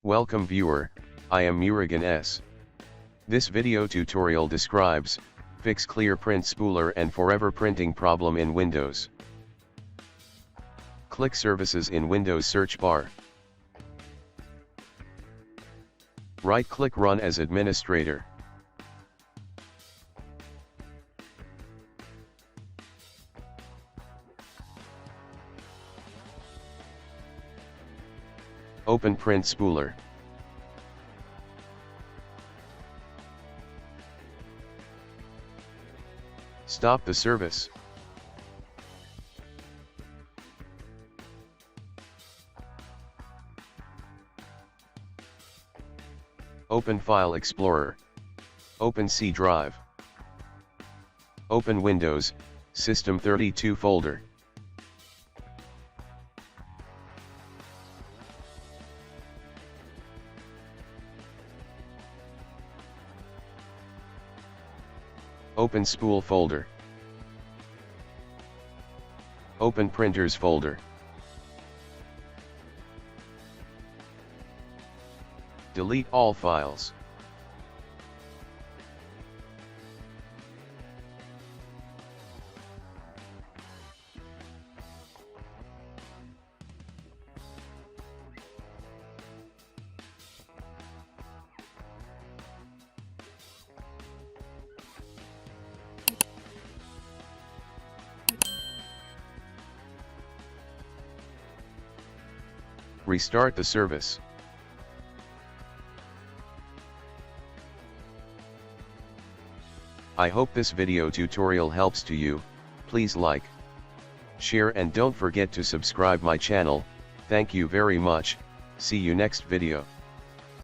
Welcome viewer, I am Murugan S. This video tutorial describes, fix clear print spooler and forever printing problem in Windows. Click Services in Windows search bar. Right-click Run as Administrator. Open Print Spooler. Stop the service. Open File Explorer. Open C drive. Open Windows, System 32 folder. Open Spool folder. Open Printers folder. Delete all files. Restart the service. I hope this video tutorial helps to you. Please like, share and don't forget to subscribe my channel. Thank you very much. See you next video.